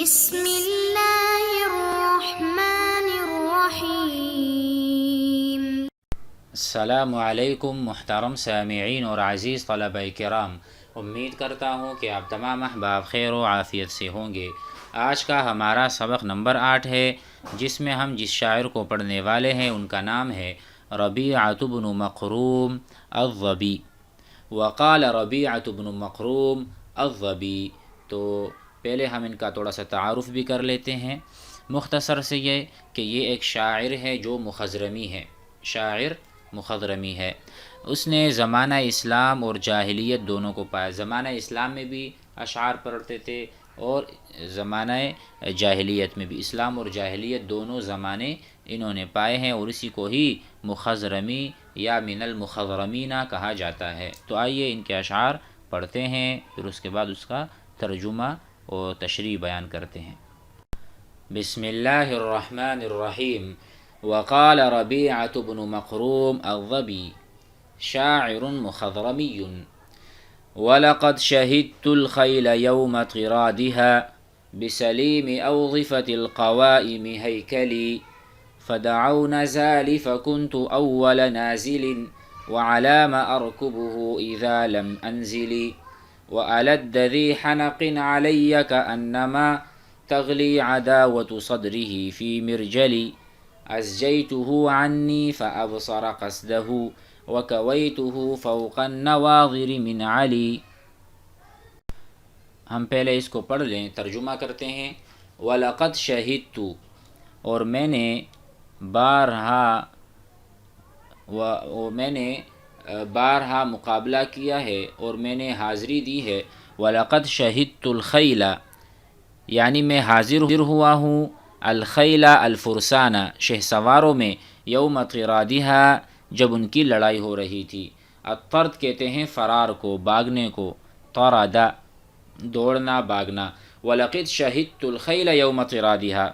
بسم اللہ الرحمن الرحیم۔ السلام علیکم محترم سامعین اور عزیز طلبہ کرام، امید کرتا ہوں کہ آپ تمام احباب خیر و عافیت سے ہوں گے۔ آج کا ہمارا سبق نمبر 8 ہے، جس میں ہم جس شاعر کو پڑھنے والے ہیں ان کا نام ہے ربیعۃ بن مخروم الظبی۔ وقال ربیعۃ بن مخروم الظبی۔ تو پہلے ہم ان کا تھوڑا سا تعارف بھی کر لیتے ہیں، مختصر سے یہ کہ یہ ایک شاعر ہے جو مخضرمی ہے، شاعر مخضرمی ہے۔ اس نے زمانہ اسلام اور جاہلیت دونوں کو پایا، زمانہ اسلام میں بھی اشعار پڑھتے تھے اور زمانہ جاہلیت میں بھی، اسلام اور جاہلیت دونوں زمانے انہوں نے پائے ہیں، اور اسی کو ہی مخضرمی یا من المخضرمین کہا جاتا ہے۔ تو آئیے ان کے اشعار پڑھتے ہیں، پھر اس کے بعد اس کا ترجمہ اور تشریح بیان کرتے ہیں۔ بسم اللہ الرحمن الرحیم۔ وقال ربیعۃ بن مخروم الظبی شاعر مخضرمی وَلَقَدْ شَهِدْتُ الْخَيْلَ يَوْمَ طِرَادِهَا بِسَلِيمِ أَوْظِفَةِ الْقَوَائِمِ هَيْكَلِي فَدَعَوْا نَزَالِ فَكُنْتُ أَوَّلَ نَازِلٍ وَعَلَامَ أَرْكُبُهُ إِذَا لَمْ أَنْزِلِ وَأَلَدَّ ذِي حَنَقٍ عَلَيَّ كَأَنَّمَا تَغْلِي عَدَاوَةُ صَدْرِهِ فِي مِرْجَلِ أَزْجَيْتُهُ عَنِّي فَأَبْصَرَ قَصْدَهُ وَكَوَيْتُهُ فَوْقَ النَّوَاظِرِ مِنْ عَلِي۔ ہم پہلے اس کو پڑھ لیں، ترجمہ کرتے ہیں۔ وَلَقَدْ شَهِدْتُ، اور میں نے بارہا مقابلہ کیا ہے اور میں نے حاضری دی ہے۔ وَلَقَدْ شَهِدْتُ الْخَيْلَ، یعنی میں حاضر ہوا ہوں، الخیل الفرسانہ، شہ سواروں میں، یوم طرادہا، جب ان کی لڑائی ہو رہی تھی۔ الطرد کہتے ہیں فرار کو، باگنے کو، طرد دوڑنا بھاگنا۔ وَلَقَدْ شَهِدْتُ الْخَيْلَ يَوْمَ طِرَادِهَا،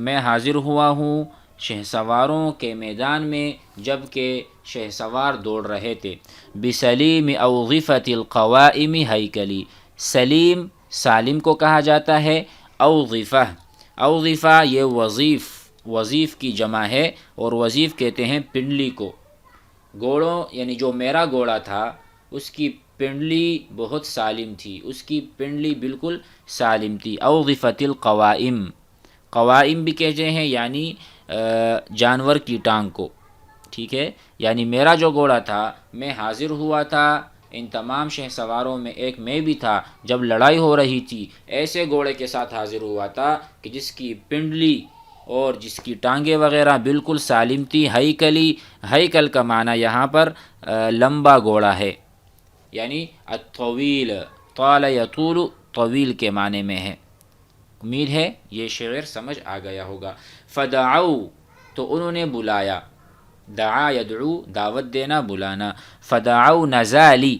میں حاضر ہوا ہوں شہ سواروں کے میدان میں جب کہ شہ سوار دوڑ رہے تھے۔ بِسَلِيمِ أَوْظِفَةِ الْقَوَائِمِ هَيْكَلِي، سلیم سالم کو کہا جاتا ہے، اوظفہ یہ وظیف کی جمع ہے، اور وظیف کہتے ہیں پنڈلی کو۔ گھوڑوں یعنی جو میرا گھوڑا تھا اس کی پنڈلی بہت سالم تھی، اس کی پنڈلی بالکل سالم تھی۔ اوظفۃ القوائم، قوائم بھی کہتے ہیں یعنی جانور کی ٹانگ کو، ٹھیک ہے۔ یعنی میرا جو گھوڑا تھا، میں حاضر ہوا تھا ان تمام شہ سواروں میں، ایک میں بھی تھا، جب لڑائی ہو رہی تھی ایسے گھوڑے کے ساتھ حاضر ہوا تھا کہ جس کی پنڈلی اور جس کی ٹانگیں وغیرہ بالکل سالم تھی۔ ہیکلی، ہیکل کا معنی یہاں پر لمبا گھوڑا ہے، یعنی الطویل، طال یطول، طویل کے معنی میں ہے۔ امید ہے یہ شعر سمجھ آ گیا ہوگا۔ فدعوا، تو انہوں نے بلایا، دعا یدعو دعوت دینا، بلانا۔ فدعوا نزالی،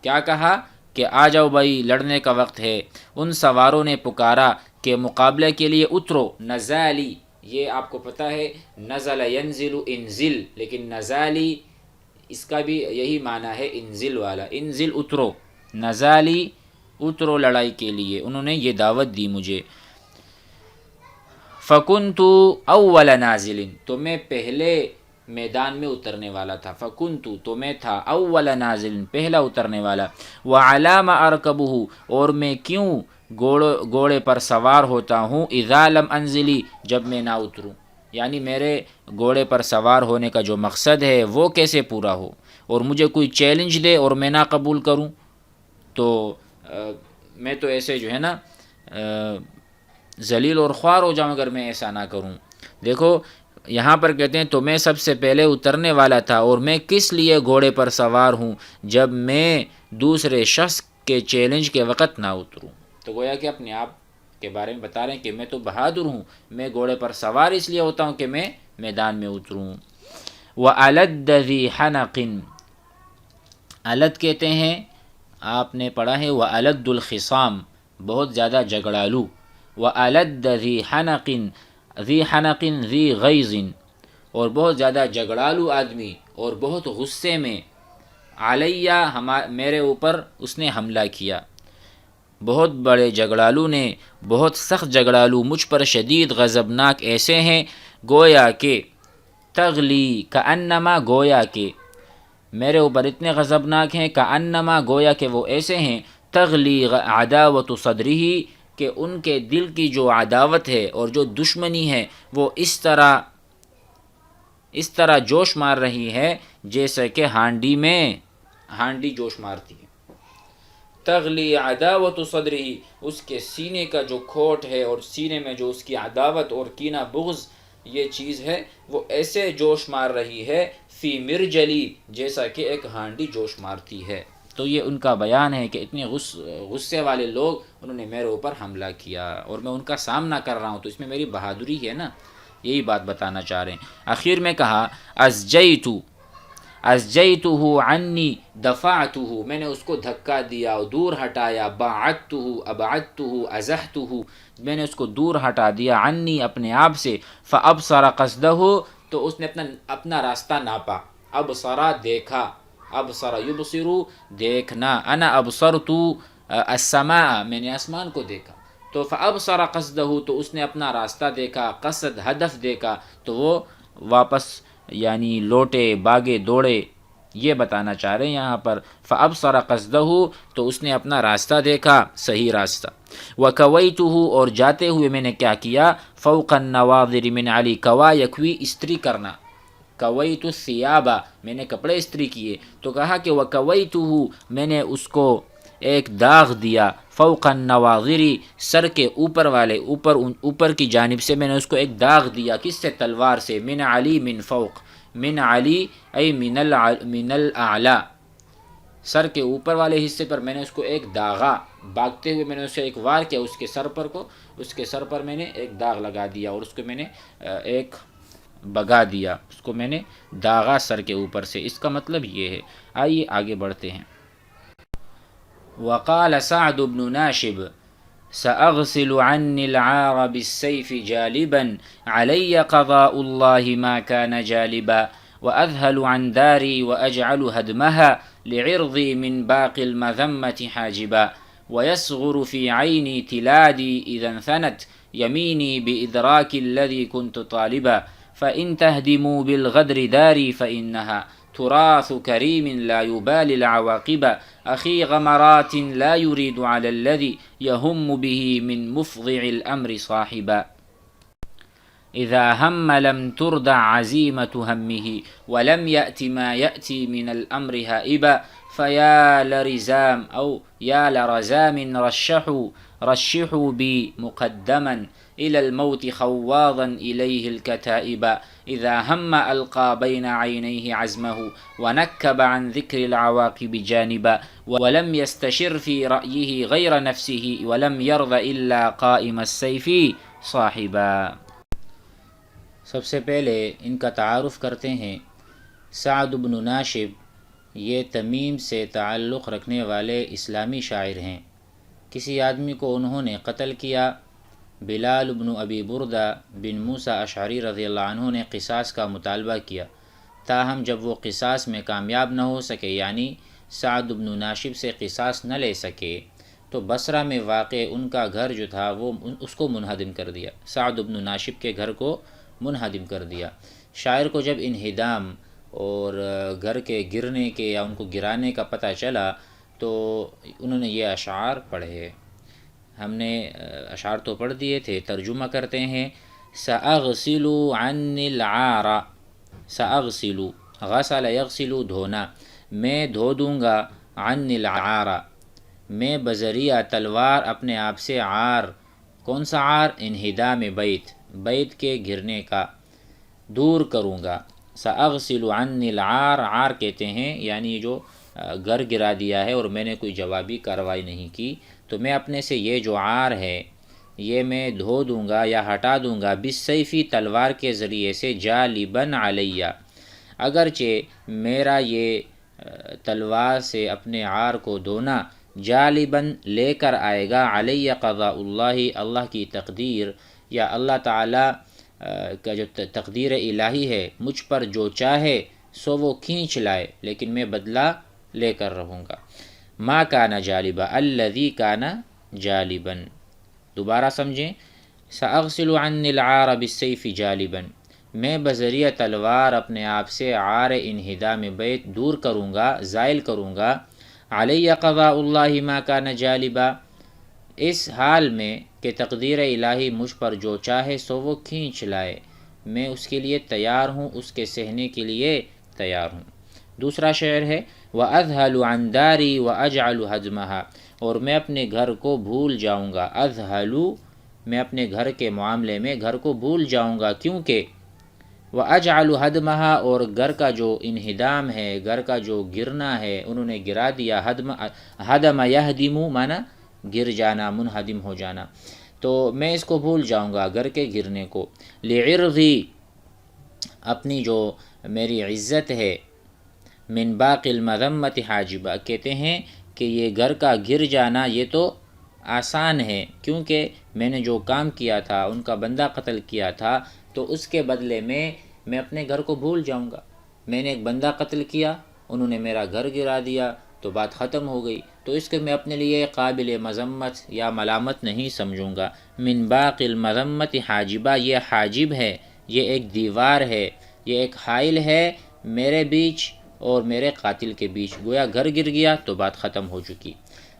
کیا کہا کہ آ جاؤ بھائی لڑنے کا وقت ہے۔ ان سواروں نے پکارا کہ مقابلے کے لیے اترو۔ نزالی، یہ آپ کو پتہ ہے نزل ینزل انزل، لیکن نزالی اس کا بھی یہی معنی ہے انزل والا، انزل اترو، نزالی اترو لڑائی کے لیے، انہوں نے یہ دعوت دی مجھے۔ فَكُنْتُ أَوَّلَ نَازِلٍ، تو میں پہلے میدان میں اترنے والا تھا۔ فَكُنْتُ، تو میں تھا، أَوَّلَ نَازِلٍ، پہلا اترنے والا۔ وَعَلَى مَا أَرْكَبُهُ، اور میں کیوں گھوڑے پر سوار ہوتا ہوں، إِذَا لَمْ أَنْزِلِ، جب میں نہ اتروں، یعنی میرے گھوڑے پر سوار ہونے کا جو مقصد ہے وہ کیسے پورا ہو، اور مجھے کوئی چیلنج دے اور میں نہ قبول کروں، تو میں تو ایسے جو ہے نا ذلیل اور خوار ہو جاؤں اگر میں ایسا نہ کروں۔ دیکھو یہاں پر کہتے ہیں تو میں سب سے پہلے اترنے والا تھا، اور میں کس لیے گھوڑے پر سوار ہوں جب میں دوسرے شخص کے چیلنج کے وقت نہ اتروں۔ تو گویا کہ اپنے آپ کے بارے میں بتا رہے ہیں کہ میں تو بہادر ہوں، میں گھوڑے پر سوار اس لیے ہوتا ہوں کہ میں میدان میں اتروں۔ وَأَلَدَّ ذِي حَنَقٍ، الد کہتے ہیں، آپ نے پڑھا ہے وَأَلَدُّ الْخِصَامِ، بہت زیادہ جھگڑالو۔ وَأَلَدَّ ذِي حَنَقٍ، ذِي حَنَقٍ ذِي غَيْظٍ، اور بہت زیادہ جھگڑالو آدمی اور بہت غصے میں، علیہ، میرے اوپر اس نے حملہ کیا، بہت بڑے جھگڑالو نے، بہت سخت جھگڑالو مجھ پر شدید غضبناک ایسے ہیں، گویا کہ تغلی کانما، گویا کہ میرے اوپر اتنے غضبناک ہیں، کانما گویا کہ وہ ایسے ہیں، تغلی عداوت صدری، کہ ان کے دل کی جو عداوت ہے اور جو دشمنی ہے وہ اس طرح جوش مار رہی ہے جیسے کہ ہانڈی جوش مارتی ہے۔ تغلی عداوت صدری، اس کے سینے کا جو کھوٹ ہے اور سینے میں جو اس کی عداوت اور کینہ بغض یہ چیز ہے وہ ایسے جوش مار رہی ہے، فی مرجلی، جیسا کہ ایک ہانڈی جوش مارتی ہے۔ تو یہ ان کا بیان ہے کہ اتنے غصے والے لوگ انہوں نے میرے اوپر حملہ کیا اور میں ان کا سامنا کر رہا ہوں، تو اس میں میری بہادری ہے نا، یہی بات بتانا چاہ رہے ہیں۔ آخر میں کہا ازجیتہ عنی دفعتہ، میں نے اس کو دھکا دیا اور دور ہٹایا، باعدتہ ابعدتہ ازحتہ، میں نے اس کو دور ہٹا دیا، عنی اپنے آپ سے، فابصر قصدہ، تو اس نے اپنا راستہ ناپا، ابصر دیکھا، ابصر یبصر دیکھنا، انا ابصرت السماء، میں نے آسمان کو دیکھا، تو فابصر قصدہ، تو اس نے اپنا راستہ دیکھا، قصد ہدف دیکھا، تو وہ واپس یعنی لوٹے، باگے، دوڑے، یہ بتانا چاہ رہے ہیں یہاں پر، فابصر قصدہ، تو اس نے اپنا راستہ دیکھا، صحیح راستہ، وکویتہ، اور جاتے ہوئے میں نے کیا کیا، فوق النواظر من علی، کوا یکوی استری کرنا، کویت الثیاب، میں نے کپڑے استری کیے، تو کہا کہ وکویتہ، میں نے اس کو ایک داغ دیا، فوق النواظر، سر کے اوپر والے، اوپر کی جانب سے میں نے اس کو ایک داغ دیا، کس سے؟ تلوار سے، من علی من فوق، من علی ای من الاعلی، سر کے اوپر والے حصے پر میں نے اس کو ایک داغا، بھاگتے ہوئے میں نے اسے ایک وار کیا اس کے سر پر میں نے ایک داغ لگا دیا اور اس کو میں نے ایک بگا دیا، اس کو میں نے داغا سر کے اوپر سے، اس کا مطلب یہ ہے۔ آئیے آگے بڑھتے ہیں۔ وقال سعد بن ناشب سأغسل عني العار بالسيف جالبا علي قضاء الله ما كان جالبا وأذهل عن داري وأجعل هدمها لعرضي من باقي المذمة حاجبا ويصغر في عيني تلادي إذا انثنت يميني بإدراك الذي كنت طالبا فإن تهدموا بالغدر داري فإنها تراث كريم لا يبالي العواقب أخي غمرات لا يريد على الذي يهم به من مفضع الأمر صاحبا إذا هم لم تردع عزيمة همه ولم يأت ما يأتي من الأمر هائبا فيا لرزام أو يا لرزام رشحوا بي مقدما إلى الموت خواضا إليه الكتائب إذا هم ألقى بين عينيه عزمه ونكب عن ذكر العواقب جانبا ولم يستشر في رأيه غير نفسه ولم يرض إلا قائم السيف صاحبا۔ سب سے پہلے ان کا تعارف کرتے ہیں۔ سعد بن ناشب یہ تمیم سے تعلق رکھنے والے اسلامی شاعر ہیں۔ کسی آدمی کو انہوں نے قتل کیا، بلال بن ابی بردہ بن موسیٰ اشعری رضی اللہ عنہ نے قصاص کا مطالبہ کیا، تاہم جب وہ قصاص میں کامیاب نہ ہو سکے، یعنی سعد بن ناشب سے قصاص نہ لے سکے، تو بصرہ میں واقع ان کا گھر جو تھا وہ اس کو منہدم کر دیا، سعد بن ناشب کے گھر کو منہدم کر دیا۔ شاعر کو جب انہدام اور گھر کے گرنے کے یا ان کو گرانے کا پتہ چلا تو انہوں نے یہ اشعار پڑھے۔ ہم نے اشعار تو پڑھ دیے تھے، ترجمہ کرتے ہیں۔ سأغسل عن العار، سأغسل، غسل یغسل دھونا، میں دھو دوں گا، عن العار، میں بذریعہ تلوار اپنے آپ سے، عار، کون سا عار؟ انہدام بیت کے گرنے کا دور کروں گا۔ سأغسل عن العار، عار کہتے ہیں یعنی جو گھر گرا دیا ہے اور میں نے کوئی جوابی کارروائی نہیں کی، تو میں اپنے سے یہ جو عار ہے یہ میں دھو دوں گا یا ہٹا دوں گا، بالسیفی، تلوار کے ذریعے سے، جالباً علیہ، اگرچہ میرا یہ تلوار سے اپنے عار کو دھونا جالباً لے کر آئے گا، علیہ قضاء اللہ، اللہ کی تقدیر یا اللہ تعالیٰ کا جو تقدیر الہی ہے، مجھ پر جو چاہے سو وہ کھینچ لائے، لیکن میں بدلہ لے کر رہوں گا۔ ما کان جالبا، الذی کان جالباً. دوبارہ سمجھیں. سأغسل عنی العار بالسیف جالباً، میں بذریعہ تلوار اپنے آپ سے عار انہدام بیت دور کروں گا، زائل کروں گا. علی قضاء اللہ ما کان جالبا، اس حال میں کہ تقدیر الہی مجھ پر جو چاہے سو وہ کھینچ لائے، میں اس کے لیے تیار ہوں، اس کے سہنے کے لیے تیار ہوں. دوسرا شعر ہے وَأَذْهَلُ عَنْ دَارِي وَأَجْعَلُ هَدْمَهَا، اور میں اپنے گھر کو بھول جاؤں گا. اذہلو، میں اپنے گھر کے معاملے میں گھر کو بھول جاؤں گا، کیونکہ وَأَجْعَلُ هَدْمَهَا، اور گھر کا جو انہدام ہے، گھر کا جو گرنا ہے، انہوں نے گرا دیا. ہدم یہدم مانا گر جانا، منہدم ہو جانا. تو میں اس کو بھول جاؤں گا، گھر کے گرنے کو. لعرضی، اپنی جو میری عزت ہے، من باقی المذمت حاجبہ، کہتے ہیں کہ یہ گھر کا گر جانا یہ تو آسان ہے، کیونکہ میں نے جو کام کیا تھا، ان کا بندہ قتل کیا تھا، تو اس کے بدلے میں اپنے گھر کو بھول جاؤں گا. میں نے ایک بندہ قتل کیا، انہوں نے میرا گھر گرا دیا، تو بات ختم ہو گئی، تو اس کے میں اپنے لیے قابل مذمت یا ملامت نہیں سمجھوں گا. من باقی المذمت حاجبہ، یہ حاجب ہے، یہ ایک دیوار ہے، یہ ایک حائل ہے میرے بیچ اور میرے قاتل کے بیچ. گویا گھر گر گیا تو بات ختم ہو چکی.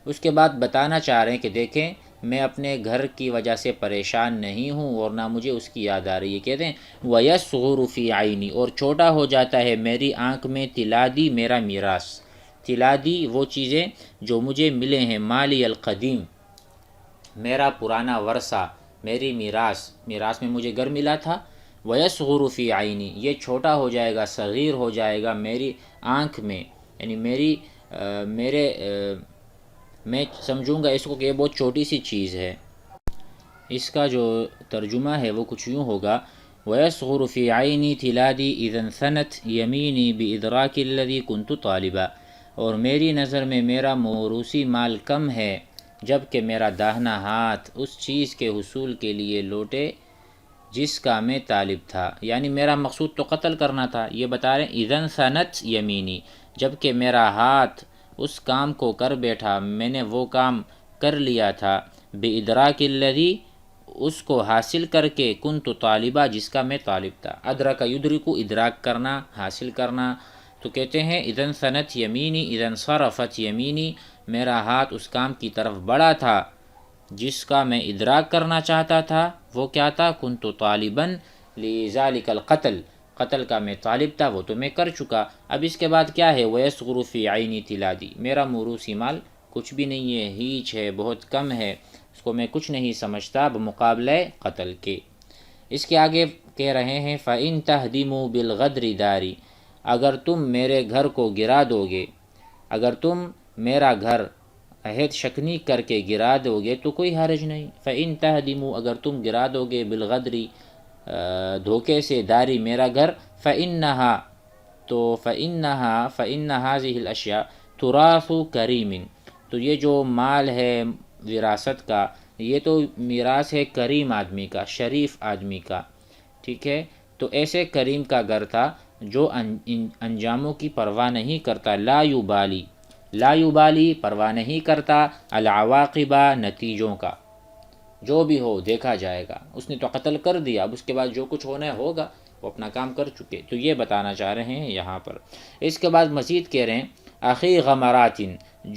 اس کے بعد بتانا چاہ رہے ہیں کہ دیکھیں میں اپنے گھر کی وجہ سے پریشان نہیں ہوں اور نہ مجھے اس کی یاد آ رہی ہے. کہتے ہیں وَيَصْغُرُ فِي عَيْنِي، اور چھوٹا ہو جاتا ہے میری آنکھ میں، تلادی میرا میراث. تلادی وہ چیزیں جو مجھے ملے ہیں، مالی القدیم، میرا پرانا ورثہ، میری میراث میں مجھے گھر ملا تھا. وَيَصْغُرُ فِي عَيْنِي، یہ چھوٹا ہو جائے گا، صغیر ہو جائے گا میری آنکھ میں، یعنی میں سمجھوں گا اس کو کہ یہ بہت چھوٹی سی چیز ہے. اس کا جو ترجمہ ہے وہ کچھ یوں ہوگا وَيَصْغُرُ فِي عَيْنِي تِلَادِي إِذَا انْثَنَتْ يَمِينِي بِإِدْرَاكِ الَّذِي كُنْتُ طَالِبًا، اور میری نظر میں میرا موروثی مال کم ہے جب کہ میرا داہنا ہاتھ اس چیز کے حصول کے لیے لوٹے جس کا میں طالب تھا. یعنی میرا مقصود تو قتل کرنا تھا. یہ بتا رہے ہیں اِذَا انْثَنَتْ يَمِينِي، جب کہ میرا ہاتھ اس کام کو کر بیٹھا، میں نے وہ کام کر لیا تھا. بِإِدْرَاكِ الَّذِي، اس کو حاصل کر کے، کنت طالبہ، جس کا میں طالب تھا. ادرک یدرک، ادراک کرنا، حاصل کرنا. تو کہتے ہیں اذا انثنت یمینی، اذا انصرفت یمینی، میرا ہاتھ اس کام کی طرف بڑھا تھا جس کا میں ادراک کرنا چاہتا تھا. وہ کیا تھا؟ کنت طالبا لذالک القتل، قتل کا میں طالب تھا، وہ تو میں کر چکا. اب اس کے بعد کیا ہے؟ وَيَصْغُرُ فِي عَيْنِي تِلَادِي، میرا موروثی مال کچھ بھی نہیں ہے، ہیچ ہے، بہت کم ہے، اس کو میں کچھ نہیں سمجھتا بمقابلہ قتل کے. اس کے آگے کہہ رہے ہیں فَإِن تَهْدِمُوا بِالْغَدْرِ دَارِ، اگر تم میرے گھر کو گرا دو گے، اگر تم میرا گھر عہد شکنی کر کے گرا دو گے تو کوئی حرج نہیں. فَإِن تَهْدِمُوا، اگر تم گرا دو گے، بالغدری، دھوکے سے، داری میرا گھر، فَإِنَّهَا، تو فَإِنَّ هَذِهِ الْأَشْيَاء تُرَاثُ كَرِيمٍ، تو یہ جو مال ہے وراثت کا، یہ تو میراث ہے کریم آدمی کا، شریف آدمی کا. ٹھیک ہے، تو ایسے کریم کا گھر تھا جو انجاموں کی پرواہ نہیں کرتا. لا یبالی، پرواہ نہیں کرتا، العواقب، نتیجوں کا، جو بھی ہو دیکھا جائے گا. اس نے تو قتل کر دیا، اب اس کے بعد جو کچھ ہونا ہوگا، وہ اپنا کام کر چکے. تو یہ بتانا چاہ رہے ہیں یہاں پر. اس کے بعد مزید کہہ رہے ہیں اخی غمرات،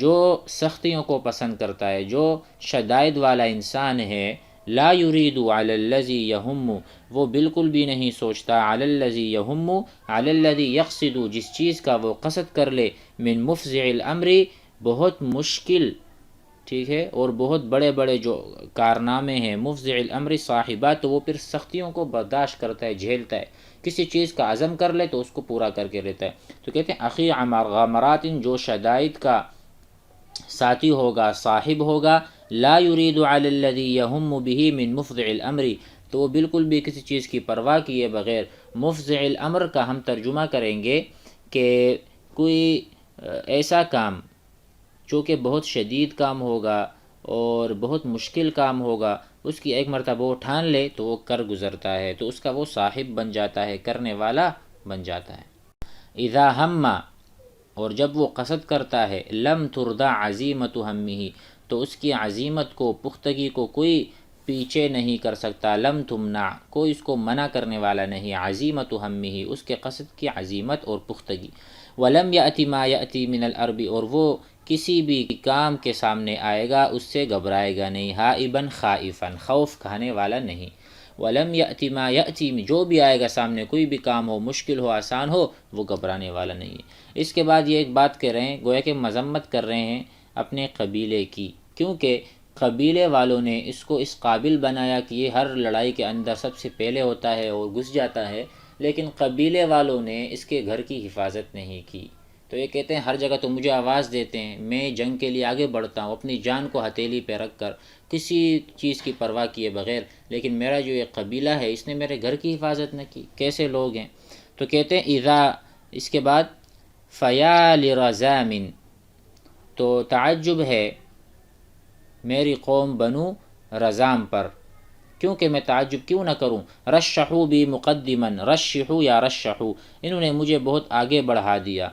جو سختیوں کو پسند کرتا ہے، جو شدائد والا انسان ہے، لا یرید علی الذی یہم، وہ بالکل بھی نہیں سوچتا، علی الذی یہم، علی الذی یقصد، جس چیز کا وہ قصد کر لے، من مفزع الامر، بہت مشکل، ٹھیک ہے، اور بہت بڑے بڑے جو کارنامے ہیں، مفزع الامر صاحبات، تو وہ پھر سختیوں کو برداشت کرتا ہے، جھیلتا ہے. کسی چیز کا عزم کر لے تو اس کو پورا کر کے رہتا ہے. تو کہتے ہیں اخی غمرات، جو شدائد کا ساتھی ہوگا، صاحب ہوگا، لا یرید علی الذی یہم بہ من مفزع الامر، تو وہ بالکل بھی کسی چیز کی پرواہ کیے بغیر. مفزع الامر کا ہم ترجمہ کریں گے کہ کوئی ایسا کام جو کہ بہت شدید کام ہوگا اور بہت مشکل کام ہوگا، اس کی ایک مرتبہ وہ ٹھان لے تو وہ کر گزرتا ہے، تو اس کا وہ صاحب بن جاتا ہے، کرنے والا بن جاتا ہے. اذا ہم، اور جب وہ قصد کرتا ہے، لم ترضى عزیمت ہمہ، تو اس کی عزیمت کو، پختگی کو کوئی پیچھے نہیں کر سکتا. لم تمنع، کوئی اس کو منع کرنے والا نہیں. عزیمت ہمہ، اس کے قصد کی عزیمت اور پختگی. ولم یأتی ما یأتی من الارب، اور وہ کسی بھی کام کے سامنے آئے گا اس سے گھبرائے گا نہیں. ہائباً خائفاً، خوف کھانے والا نہیں. ولم یأتی ما یأتی، جو بھی آئے گا سامنے، کوئی بھی کام ہو، مشکل ہو آسان ہو، وہ گھبرانے والا نہیں ہے. اس کے بعد یہ ایک بات کہہ رہے ہیں، گویا کہ مذمت کر رہے ہیں اپنے قبیلے کی، کیونکہ قبیلے والوں نے اس کو اس قابل بنایا کہ یہ ہر لڑائی کے اندر سب سے پہلے ہوتا ہے اور گھس جاتا ہے، لیکن قبیلے والوں نے اس کے گھر کی حفاظت نہیں کی. تو یہ کہتے ہیں ہر جگہ تو مجھے آواز دیتے ہیں، میں جنگ کے لیے آگے بڑھتا ہوں اپنی جان کو ہتھیلی پہ رکھ کر، کسی چیز کی پرواہ کیے بغیر، لیکن میرا جو یہ قبیلہ ہے اس نے میرے گھر کی حفاظت نہ کی. کیسے لوگ ہیں؟ تو کہتے ہیں اذا، اس کے بعد فیا لرزام، تو تعجب ہے میری قوم بنو رزام پر، کیونکہ میں تعجب کیوں نہ کروں. رشحوا بی مقدما، رشحوا یا رشحوا، انہوں نے مجھے بہت آگے بڑھا دیا،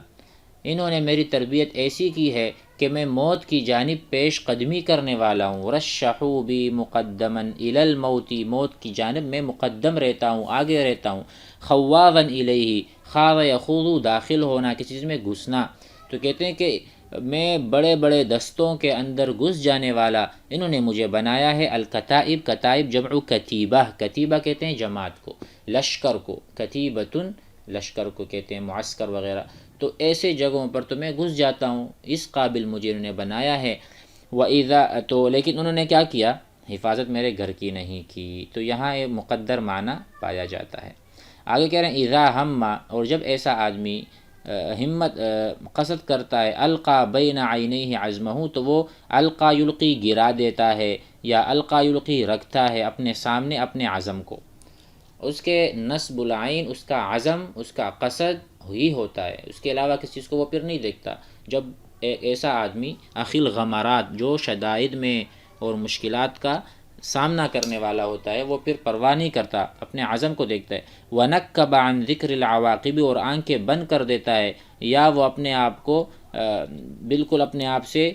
انہوں نے میری تربیت ایسی کی ہے کہ میں موت کی جانب پیش قدمی کرنے والا ہوں. رشحوا بی مقدما الی الموت، موت کی جانب میں مقدم رہتا ہوں، آگے رہتا ہوں. خواوا الیہ، خاو یخوض، داخل ہونا، کسی چیز میں گھسنا. تو کہتے ہیں کہ میں بڑے بڑے دستوں کے اندر گھس جانے والا انہوں نے مجھے بنایا ہے. الکتائب، کتائب جمع کتیبہ، کتیبہ کہتے ہیں جماعت کو، لشکر کو. کتیبۃ، لشکر کو کہتے ہیں، معسکر وغیرہ. تو ایسے جگہوں پر تو میں گھس جاتا ہوں، اس قابل مجھے انہوں نے بنایا ہے. وَإِذَا، تو لیکن انہوں نے کیا کیا؟ حفاظت میرے گھر کی نہیں کی. تو یہاں یہ مقدر معنی پایا جاتا ہے. آگے کہہ رہے ہیں اذا ہم، اور جب ایسا آدمی ہمت قصد کرتا ہے، القا بین عینیہ عزمہ، تو وہ القا یلقی گرا دیتا ہے، یا القا یلقی رکھتا ہے اپنے سامنے اپنے عزم کو. اس کے نصب العین، اس کا عزم، اس کا قصد ہی ہوتا ہے، اس کے علاوہ کسی چیز کو وہ پھر نہیں دیکھتا. جب ایسا آدمی اخل غمرات، جو شدائد میں اور مشکلات کا سامنا کرنے والا ہوتا ہے، وہ پھر پرواہ نہیں کرتا، اپنے عزم کو دیکھتا ہے. وَنَكَّبَ عَنْ ذِكْرِ الْعَوَاقِبِ، اور آنکھیں بند کر دیتا ہے، یا وہ اپنے آپ کو بالکل اپنے آپ سے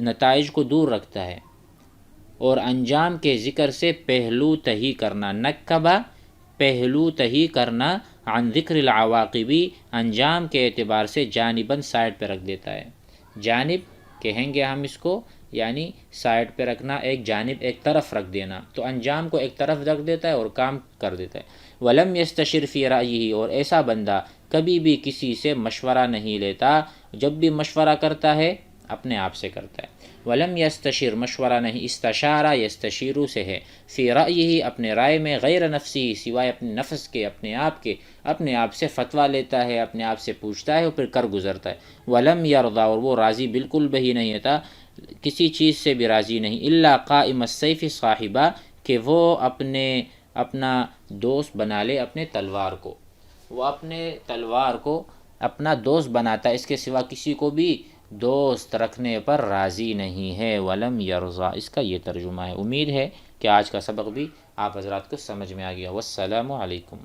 نتائج کو دور رکھتا ہے، اور انجام کے ذکر سے پہلو تہی کرنا. نکبہ، پہلو تہی کرنا، عن ذکر العواقب، انجام کے اعتبار سے جانباً سائڈ پہ رکھ دیتا ہے. جانب کہیں گے ہم اس کو، یعنی سائڈ پہ رکھنا، ایک جانب، ایک طرف رکھ دینا. تو انجام کو ایک طرف رکھ دیتا ہے اور کام کر دیتا ہے. ولم یستشر فی رأیہ، اور ایسا بندہ کبھی بھی کسی سے مشورہ نہیں لیتا، جب بھی مشورہ کرتا ہے اپنے آپ سے کرتا ہے. ولم یستشر، مشورہ نہیں، استشارہ یستشیرو سے ہے. فی رأیہ، اپنے رائے میں، غیر نفسی، سوائے اپنے نفس کے، اپنے آپ سے فتویٰ لیتا ہے، اپنے آپ سے پوچھتا ہے اور پھر کر گزرتا ہے. ولم یرضا، اور وہ راضی بالکل بھی نہیں تھا، کسی چیز سے بھی راضی نہیں. الا قائم السیف صاحبہ، کہ وہ اپنا دوست بنا لے اپنے تلوار کو، وہ اپنے تلوار کو اپنا دوست بناتا ہے، اس کے سوا کسی کو بھی دوست رکھنے پر راضی نہیں ہے. ولم یرضا، اس کا یہ ترجمہ ہے. امید ہے کہ آج کا سبق بھی آپ حضرات کو سمجھ میں آ گیا. والسلام علیکم.